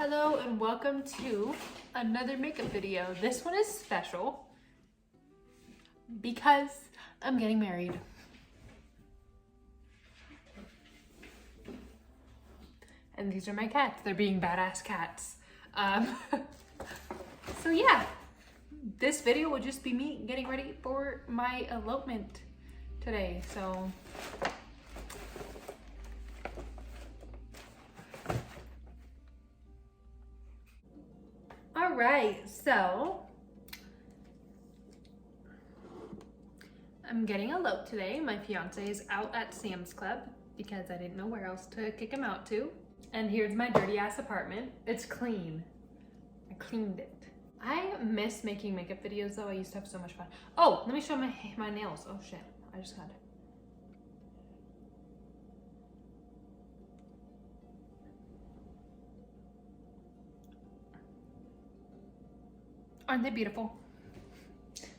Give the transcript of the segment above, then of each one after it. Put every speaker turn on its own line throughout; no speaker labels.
Hello and welcome to another makeup video. This one is special because I'm getting married. And these are my cats. They're being badass cats. So yeah, this video will just be me getting ready for my elopement today. So all right, so I'm getting eloped today. My fiance is out at Sam's Club because I didn't know where else to kick him out to. And here's my dirty ass apartment. It's clean. I cleaned it. I miss making makeup videos though. I used to have so much fun. Oh, let me show my nails. Oh shit, I just got it. Aren't they beautiful?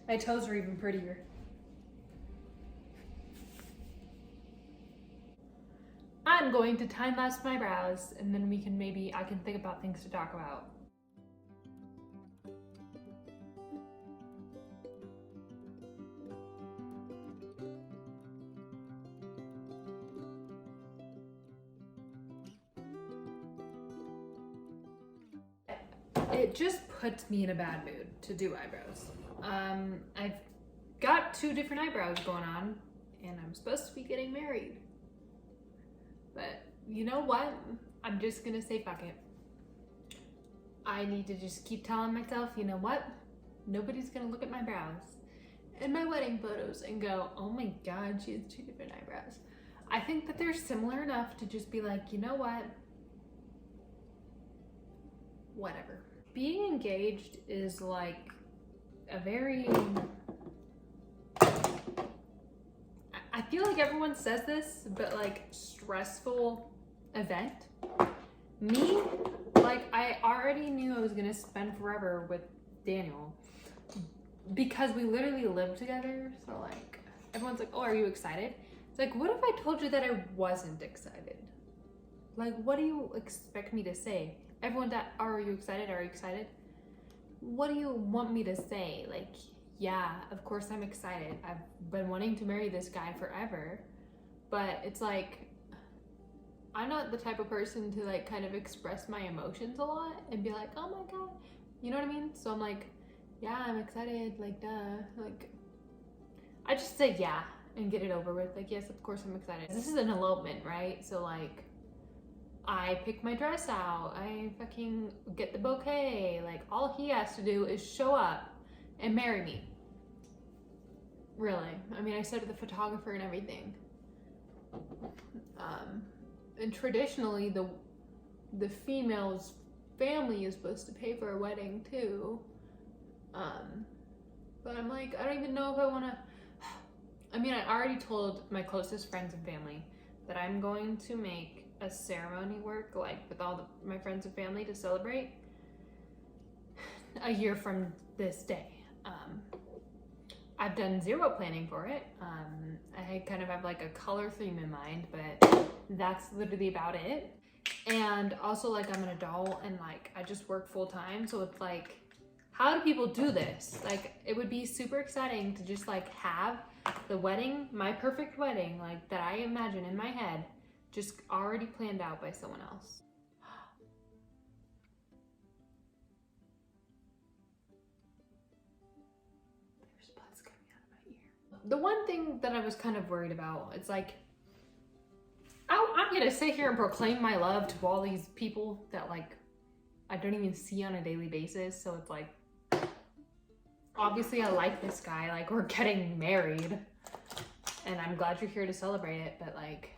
My toes are even prettier. I'm going to time lapse my brows and then I can think about things to talk about. It just puts me in a bad mood to do eyebrows. I've got 2 different eyebrows going on and I'm supposed to be getting married. But you know what? I'm just gonna say fuck it. I need to just keep telling myself, you know what? Nobody's gonna look at my brows and my wedding photos and go, oh my god, she has 2 different eyebrows. I think that they're similar enough to just be like, you know what? Whatever. Being engaged is like a very... I feel like everyone says this, but like stressful event. Me, like I already knew I was gonna spend forever with Daniel because we literally live together. So like everyone's like, oh, are you excited? It's like, what if I told you that I wasn't excited? Like, what do you expect me to say? Everyone that, are you excited? Are you excited? What do you want me to say? Like, yeah, of course I'm excited. I've been wanting to marry this guy forever, but it's like, I'm not the type of person to like kind of express my emotions a lot and be like, oh my god, you know what I mean? So I'm like, yeah, I'm excited, like duh. Like, I just say yeah and get it over with. Like, yes, of course I'm excited. This is an elopement, right? So like, I pick my dress out, I fucking get the bouquet. Like, all he has to do is show up and marry me. Really. I mean, I said to the photographer and everything. And traditionally, the female's family is supposed to pay for a wedding too. But I'm like, I don't even know if I want to. I mean, I already told my closest friends and family that I'm going to make a ceremony work, like with all my friends and family to celebrate a year from this day. I've done 0 planning for it. I kind of have like a color theme in mind, but that's literally about it. And also like I'm an adult and like I just work full time. So it's like, how do people do this? Like, it would be super exciting to just like have the wedding, my perfect wedding, like that I imagine in my head, just already planned out by someone else. There's buzz coming out of my ear. The one thing that I was kind of worried about, it's like, I'm gonna sit here and proclaim my love to all these people that like, I don't even see on a daily basis. So it's like, obviously I like this guy, like we're getting married and I'm glad you're here to celebrate it, but like,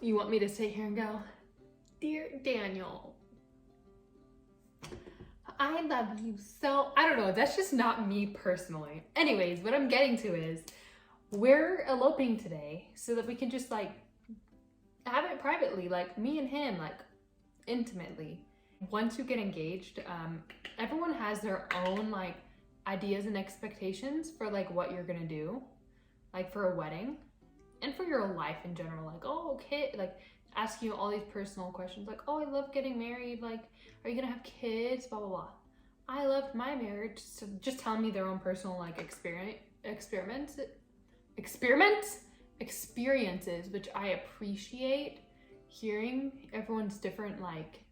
you want me to sit here and go, dear Daniel, I love you so, I don't know, that's just not me personally. Anyways, what I'm getting to is, we're eloping today so that we can just like, have it privately, like me and him, like intimately. Once you get engaged, everyone has their own like ideas and expectations for like what you're gonna do, like for a wedding. And for your life in general, like, oh, okay, like asking you all these personal questions like, oh, I love getting married, like, are you gonna have kids, blah blah blah. I loved my marriage, so just telling me their own personal like experiences, which I appreciate hearing everyone's different like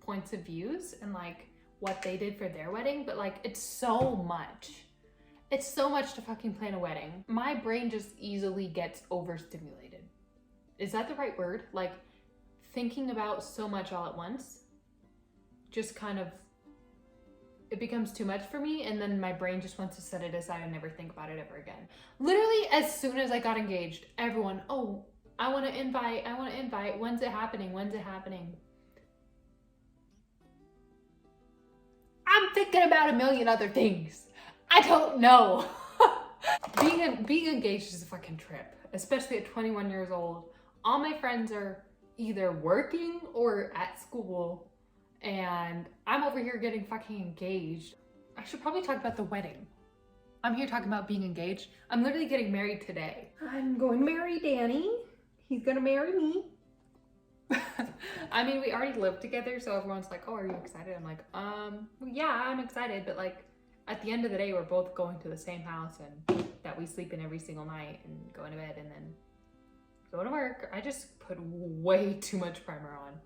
points of views and like what they did for their wedding. But like, it's so much to fucking plan a wedding. My brain just easily gets overstimulated. Is that the right word? Like, thinking about so much all at once just kind of, it becomes too much for me, and then my brain just wants to set it aside and never think about it ever again. Literally, as soon as I got engaged, everyone, oh, I want to invite, when's it happening? I'm thinking about a million other things. I don't know. Being engaged is a fucking trip, especially at 21 years old. All my friends are either working or at school, and I'm over here getting fucking engaged. I should probably talk about the wedding. I'm here talking about being engaged. I'm literally getting married today. I'm going to marry Danny. He's gonna marry me. I mean, we already live together, so everyone's like, oh, are you excited? I'm like, yeah, I'm excited, but like, at the end of the day, we're both going to the same house and that we sleep in every single night and go into bed and then go to work. I just put way too much primer on.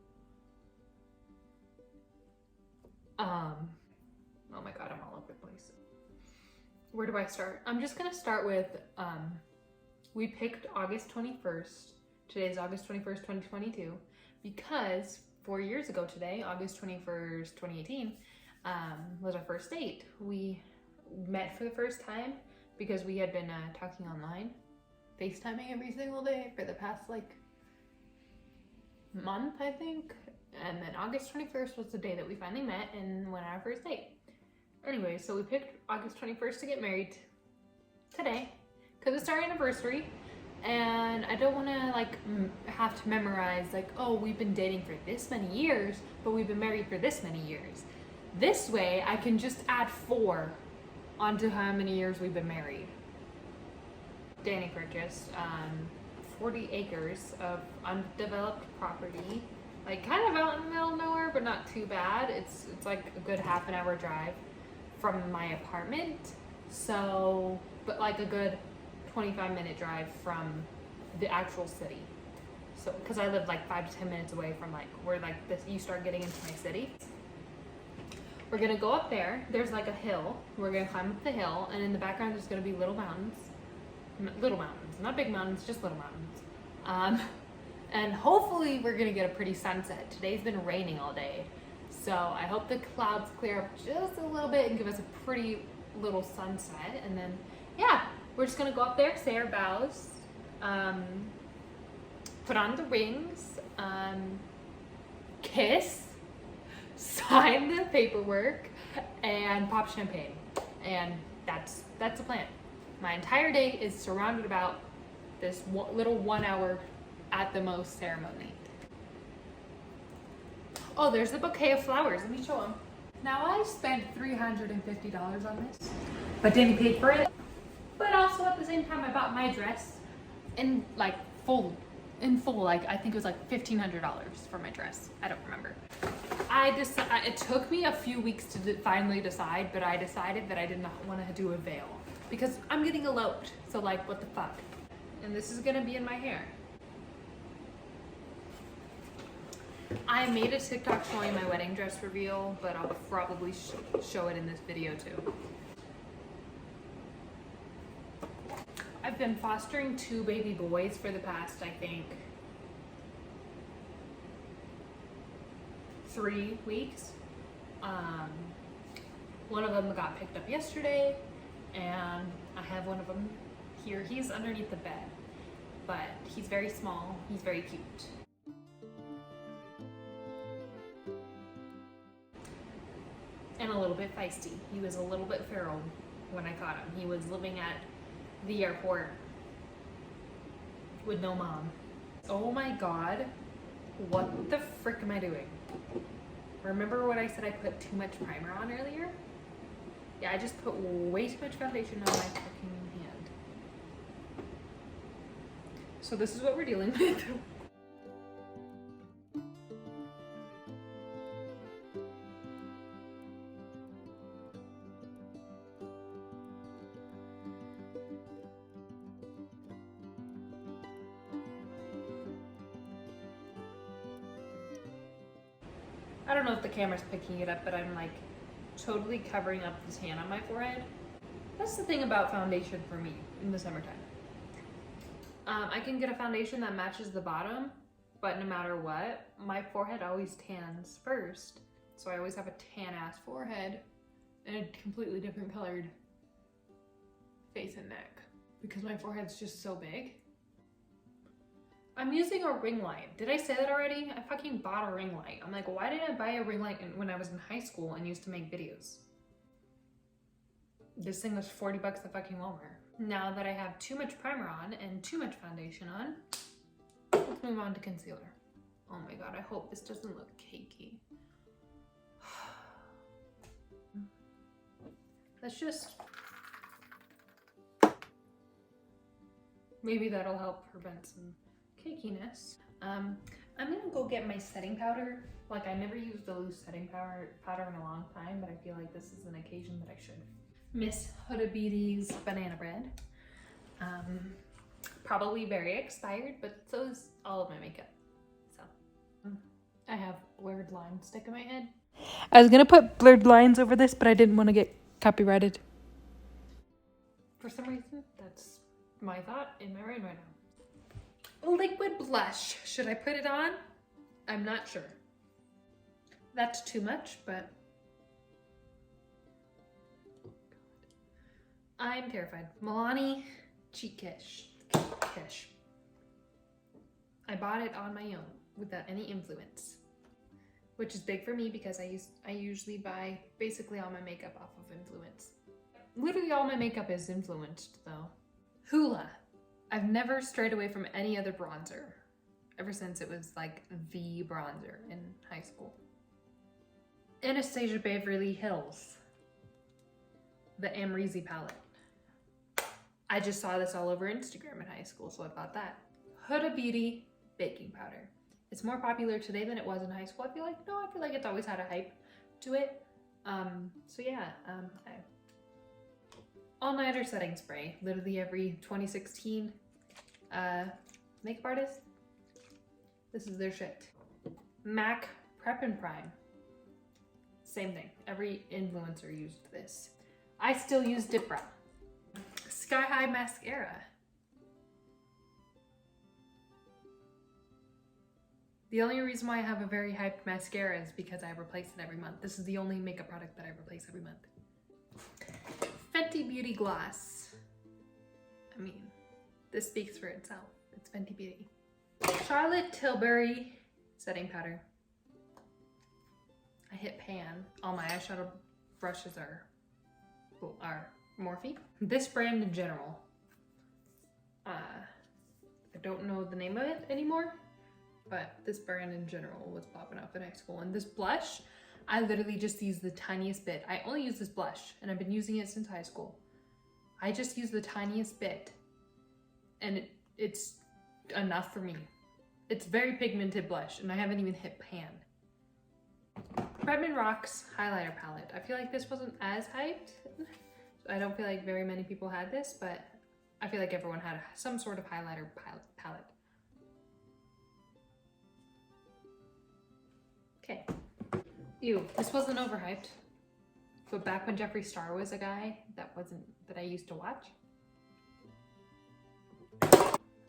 Oh my God, I'm all over the place. Where do I start? I'm just gonna start with, we picked August 21st. Today's August 21st, 2022, because 4 years ago today, August 21st, 2018, was our first date. We met for the first time because we had been talking online, FaceTiming every single day for the past like month, I think. And then August 21st was the day that we finally met and went on our first date. Anyway, so we picked August 21st to get married today because it's our anniversary. And I don't want to like have to memorize like, oh, we've been dating for this many years, but we've been married for this many years. This way I can just add 4 onto how many years we've been married. Danny purchased 40 acres of undeveloped property, like kind of out in the middle of nowhere, but not too bad. It's like a good half an hour drive from my apartment. So, but like a good 25-minute drive from the actual city. So, because I live like 5 to 10 minutes away from like where like this, you start getting into my city. We're gonna go up there. There's like a hill. We're gonna climb up the hill, and in the background there's gonna be little mountains, not big mountains, just little mountains. And hopefully we're gonna get a pretty sunset. Today's been raining all day, so I hope the clouds clear up just a little bit and give us a pretty little sunset. And then, yeah. We're just gonna go up there, say our vows, put on the rings, kiss, sign the paperwork, and pop champagne. And that's the plan. My entire day is surrounded about this little 1 hour at the most ceremony. Oh, there's the bouquet of flowers. Let me show them. Now I spent $350 on this, but Danny paid for it. But also at the same time, I bought my dress in full. Like I think it was like $1,500 for my dress. I don't remember. It took me a few weeks to finally decide, but I decided that I did not want to do a veil because I'm getting eloped. So like, what the fuck? And this is gonna be in my hair. I made a TikTok showing my wedding dress reveal, but I'll probably show it in this video too. I've been fostering 2 baby boys for the past, I think, 3 weeks. One of them got picked up yesterday, and I have one of them here. He's underneath the bed, but he's very small. He's very cute. And a little bit feisty. He was a little bit feral when I caught him. He was living at the airport with no mom. Oh my God, what the frick am I doing? Remember what I said I put too much primer on earlier? Yeah, I just put way too much foundation on my fucking hand. So this is what we're dealing with. I don't know if the camera's picking it up, but I'm like totally covering up the tan on my forehead. That's the thing about foundation for me in the summertime. I can get a foundation that matches the bottom, but no matter what, my forehead always tans first. So I always have a tan ass forehead and a completely different colored face and neck because my forehead's just so big. I'm using a ring light. Did I say that already? I fucking bought a ring light. I'm like, why did I buy a ring light when I was in high school and used to make videos? This thing was 40 bucks at fucking Walmart. Now that I have too much primer on and too much foundation on, let's move on to concealer. Oh my god, I hope this doesn't look cakey. Let's just... Maybe that'll help prevent some cakiness. I'm gonna go get my setting powder. Like, I never used a loose setting powder in a long time, but I feel like this is an occasion that I should. Miss Huda Beauty's Banana Bread. Probably very expired, but so is all of my makeup. So, I have blurred lines stuck in my head. I was gonna put blurred lines over this, but I didn't want to get copyrighted. For some reason, that's my thought in my brain right now. Liquid blush. Should I put it on? I'm not sure. That's too much, but I'm terrified. Milani Cheek Kish. I bought it on my own without any influence, which is big for me because I usually buy basically all my makeup off of influence. Literally all my makeup is influenced though. Hoola. I've never strayed away from any other bronzer ever since it was like the bronzer in high school. Anastasia Beverly Hills. The Amrezy palette. I just saw this all over Instagram in high school, so I bought that. Huda Beauty baking powder. It's more popular today than it was in high school. I feel like it's always had a hype to it. So yeah, all-nighter setting spray. Literally every 2016 makeup artist, this is their shit. MAC Prep and Prime. Same thing. Every influencer used this. I still use Dip Brow. Sky High Mascara. The only reason why I have a very hyped mascara is because I replace it every month. This is the only makeup product that I replace every month. Fenty Beauty Gloss. I mean, this speaks for itself. It's Fenty Beauty. Charlotte Tilbury setting powder. I hit pan. All my eyeshadow brushes are Morphe. This brand in general. I don't know the name of it anymore, but this brand in general was popping up in high school. And this blush, I literally just use the tiniest bit. I only use this blush and I've been using it since high school. I just use the tiniest bit and it's enough for me. It's very pigmented blush and I haven't even hit pan. Redmond Rocks highlighter palette. I feel like this wasn't as hyped. I don't feel like very many people had this, but I feel like everyone had some sort of highlighter palette. Okay. Ew, this wasn't overhyped. But back when Jeffree Star was a guy that I used to watch.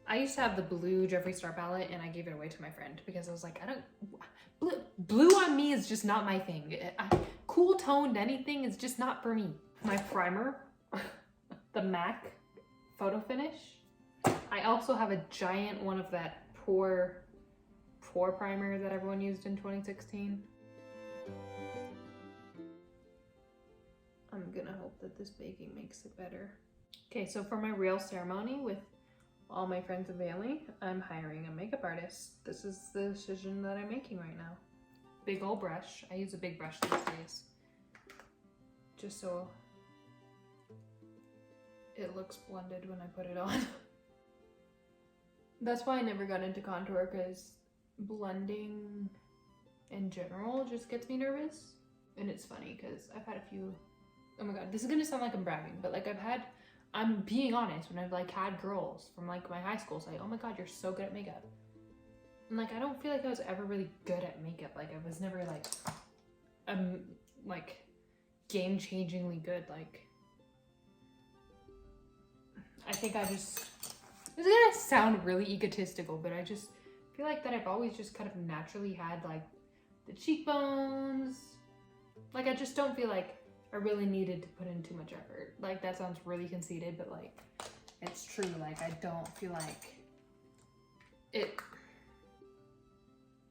I used to have the blue Jeffree Star palette and I gave it away to my friend because I was like, blue on me is just not my thing. Cool toned anything is just not for me. My primer, the MAC Photo Finish. I also have a giant one of that pore primer that everyone used in 2016. I'm gonna hope that this baking makes it better. Okay, so for my real ceremony with all my friends and family, I'm hiring a makeup artist. This is the decision that I'm making right now. Big old brush. I use a big brush these days. Just so it looks blended when I put it on. That's why I never got into contour, because blending in general just gets me nervous. And it's funny because I've had a few, oh my god, this is gonna sound like I'm bragging, but like I'm being honest, when I've like had girls from like my high school say, oh my god, you're so good at makeup. And like, I don't feel like I was ever really good at makeup. Like I was never like game-changingly good. Like, I think I just, this is gonna sound really egotistical, but I just feel like that I've always just kind of naturally had like the cheekbones. Like, I just don't feel like I really needed to put in too much effort. Like, that sounds really conceited, but like, it's true. Like, I don't feel like it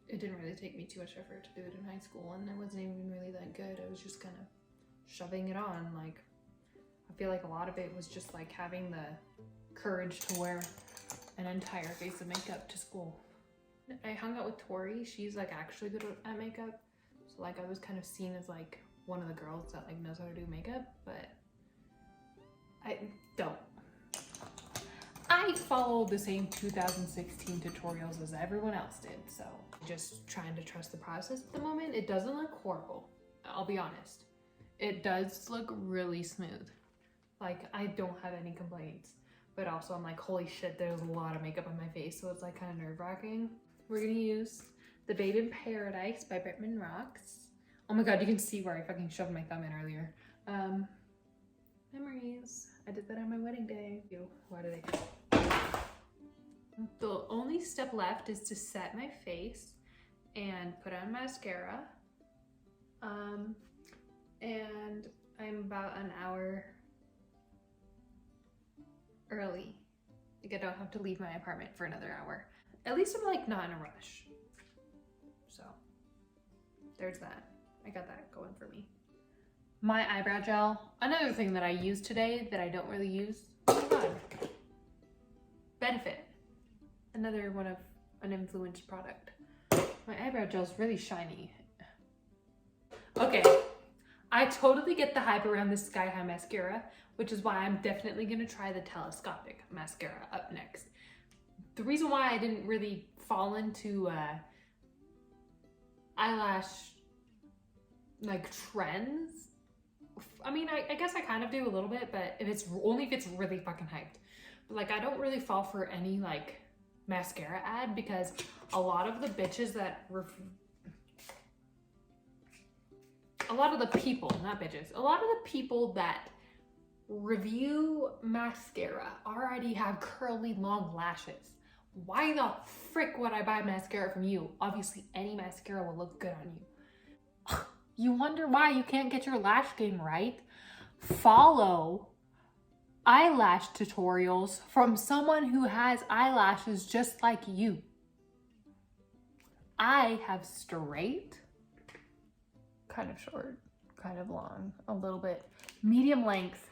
didn't really take me too much effort to do it in high school, and I wasn't even really that good. I was just kind of shoving it on. Like, I feel like a lot of it was just like having the courage to wear an entire face of makeup to school. I hung out with Tori. She's like actually good at makeup. So like I was kind of seen as like one of the girls that like knows how to do makeup, but I don't. I followed the same 2016 tutorials as everyone else did, so just trying to trust the process at the moment. It doesn't look horrible, I'll be honest. It does look really smooth. Like, I don't have any complaints, but also I'm like, holy shit, there's a lot of makeup on my face, so it's like kind of nerve-wracking. We're gonna use the Babe in Paradise by Bretman Rocks. Oh my god, you can see where I fucking shoved my thumb in earlier. Memories. I did that on my wedding day. Why did I? The only step left is to set my face and put on mascara. And I'm about an hour early. Like, I don't have to leave my apartment for another hour. At least I'm like not in a rush. So there's that. I got that going for me. My eyebrow gel. Another thing that I use today that I don't really use. Oh my god. Benefit. Another one of an influenced product. My eyebrow gel is really shiny. Okay. I totally get the hype around this Sky High mascara, which is why I'm definitely gonna try the telescopic mascara up next. The reason why I didn't really fall into eyelash like trends, I mean, I guess I kind of do a little bit, but if it's really fucking hyped. But like, I don't really fall for any like mascara ad, because a lot of the bitches that a lot of the people that review mascara already have curly long lashes. Why the frick would I buy mascara from you? Obviously any mascara will look good on you. You wonder why you can't get your lash game right? Follow eyelash tutorials from someone who has eyelashes just like you. I have straight, kind of short, kind of long, a little bit medium length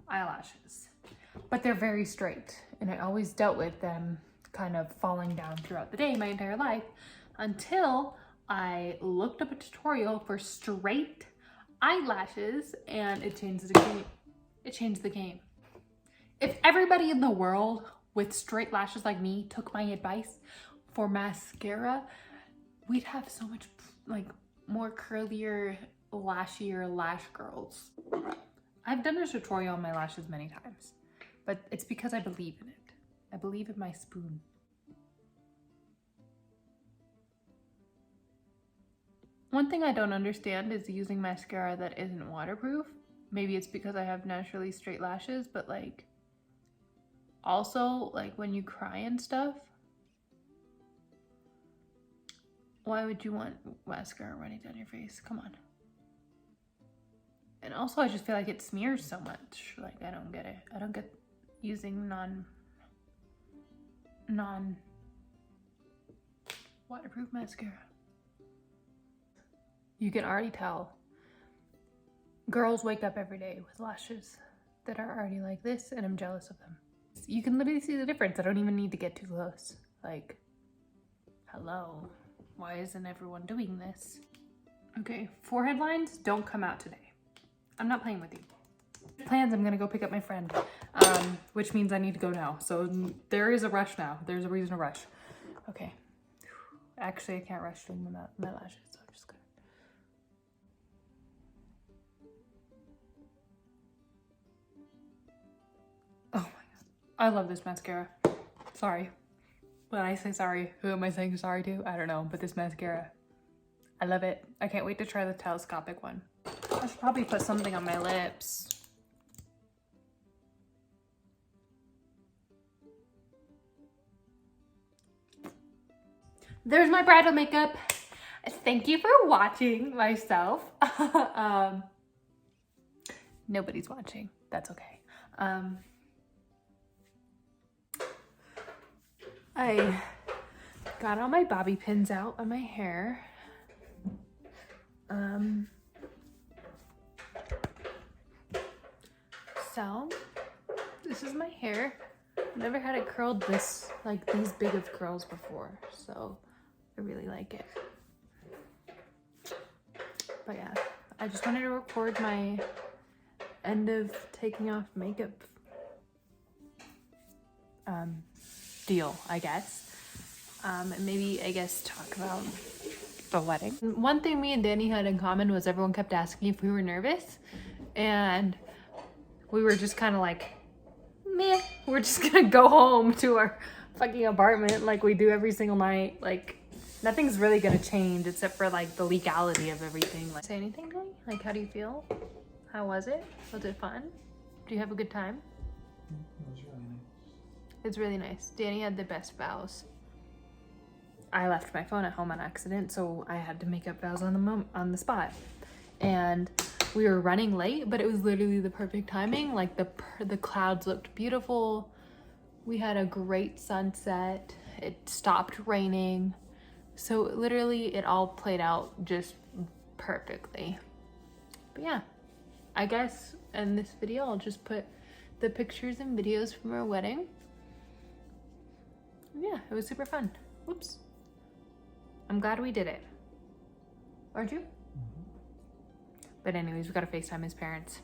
eyelashes, but they're very straight, and I always dealt with them kind of falling down throughout the day my entire life until I looked up a tutorial for straight eyelashes, and it changed the game. It changed the game. If everybody in the world with straight lashes like me took my advice for mascara, we'd have so much like more curlier, lashier lash girls. I've done a tutorial on my lashes many times, but it's because I believe in it. I believe in my spoon. One thing I don't understand is using mascara that isn't waterproof. Maybe it's because I have naturally straight lashes, but like, also like when you cry and stuff, why would you want mascara running down your face? Come on. And also I just feel like it smears so much. Like, I don't get it. I don't get using non waterproof mascara. You can already tell girls wake up every day with lashes that are already like this, and I'm jealous of them. You can literally see the difference. I don't even need to get too close. Like, hello, why isn't everyone doing this? Okay, forehead lines don't come out today. I'm not playing with you. Plans, I'm gonna go pick up my friend, which means I need to go now. So there is a rush now. There's a reason to rush. Okay. Actually, I can't rush doing my lashes, so I'm just gonna. Oh my god. I love this mascara. Sorry. When I say sorry, who am I saying sorry to? I don't know, but this mascara, I love it. I can't wait to try the telescopic one. I should probably put something on my lips. There's my bridal makeup. Thank you for watching myself. Nobody's watching. That's okay. I got all my bobby pins out on my hair. So this is my hair. I've never had it curled this, like these big of curls before, so I really like it. But yeah, I just wanted to record my end of taking off makeup deal, I guess. And maybe, I guess, talk about the wedding. One thing me and Danny had in common was everyone kept asking if we were nervous, and we were just kind of like, meh, we're just gonna go home to our fucking apartment like we do every single night. Like, nothing's really gonna change except for like the legality of everything. Like, say anything, Danny? Like, how do you feel? How was it? Was it fun? Do you have a good time?
It was really nice.
It's really nice. Danny had the best vows. I left my phone at home on accident, so I had to make up vows on the spot. And we were running late, but it was literally the perfect timing. Like the clouds looked beautiful. We had a great sunset. It stopped raining. So literally it all played out just perfectly. But yeah, I guess in this video, I'll just put the pictures and videos from our wedding. Yeah, it was super fun. Whoops. I'm glad we did it. Aren't you? Mm-hmm. But anyways, we gotta FaceTime his parents.